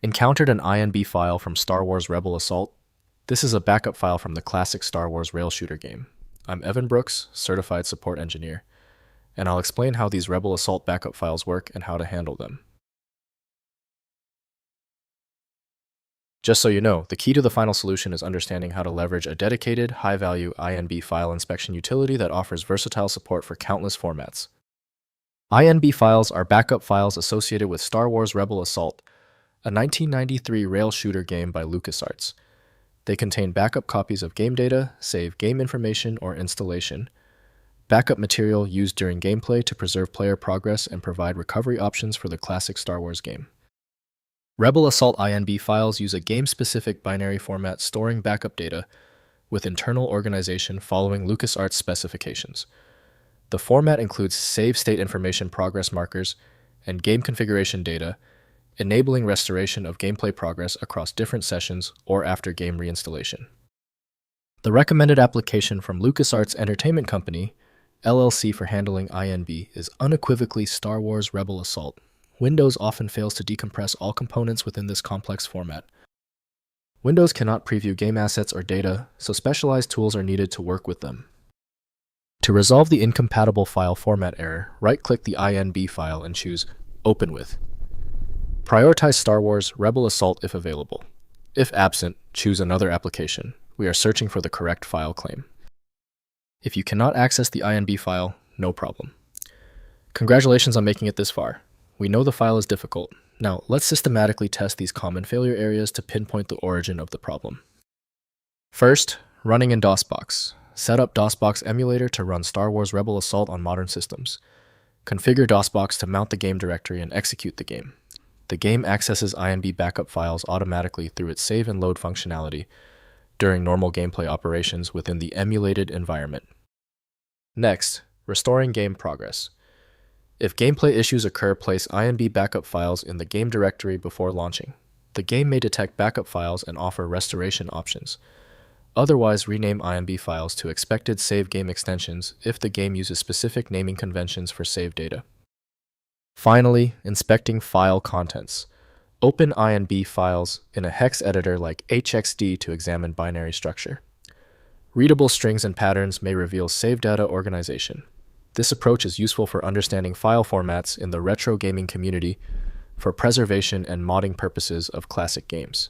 Encountered an INB file from Star Wars Rebel Assault? This is a backup file from the classic Star Wars rail shooter game. I'm Evan Brooks, Certified Support Engineer, and I'll explain how these Rebel Assault backup files work and how to handle them. Just so you know, the key to the final solution is understanding how to leverage a dedicated, high-value INB file inspection utility that offers versatile support for countless formats. INB files are backup files associated with Star Wars Rebel Assault, a 1993 rail shooter game by LucasArts. They contain backup copies of game data, save game information or installation, backup material used during gameplay to preserve player progress and provide recovery options for the classic Star Wars game. Rebel Assault INB files use a game-specific binary format storing backup data with internal organization following LucasArts specifications. The format includes save state information progress markers and game configuration data, enabling restoration of gameplay progress across different sessions or after game reinstallation. The recommended application from LucasArts Entertainment Company, LLC, for handling INB is unequivocally Star Wars Rebel Assault. Windows often fails to decompress all components within this complex format. Windows cannot preview game assets or data, so specialized tools are needed to work with them. To resolve the incompatible file format error, right-click the INB file and choose Open With. Prioritize Star Wars Rebel Assault if available. If absent, choose another application. We are searching for the correct file claim. If you cannot access the INB file, no problem. Congratulations on making it this far. We know the file is difficult. Now, let's systematically test these common failure areas to pinpoint the origin of the problem. First, running in DOSBox. Set up DOSBox emulator to run Star Wars Rebel Assault on modern systems. Configure DOSBox to mount the game directory and execute the game. The game accesses INB backup files automatically through its save and load functionality during normal gameplay operations within the emulated environment. Next, restoring game progress. If gameplay issues occur, place INB backup files in the game directory before launching. The game may detect backup files and offer restoration options. Otherwise, rename INB files to expected save game extensions if the game uses specific naming conventions for save data. Finally, inspecting file contents. Open INB files in a hex editor like HXD to examine binary structure. Readable strings and patterns may reveal save data organization. This approach is useful for understanding file formats in the retro gaming community for preservation and modding purposes of classic games.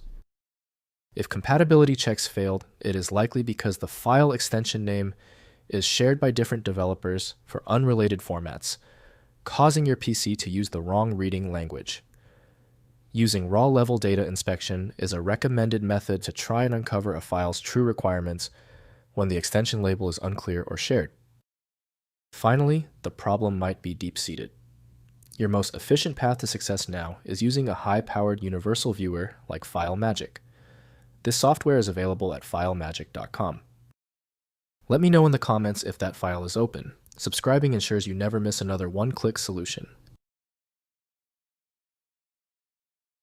If compatibility checks failed, it is likely because the file extension name is shared by different developers for unrelated formats, causing your PC to use the wrong reading language. Using raw-level data inspection is a recommended method to try and uncover a file's true requirements when the extension label is unclear or shared. Finally, the problem might be deep-seated. Your most efficient path to success now is using a high-powered universal viewer like FileMagick. This software is available at filemagick.com. Let me know in the comments if that file is open. Subscribing ensures you never miss another one-click solution.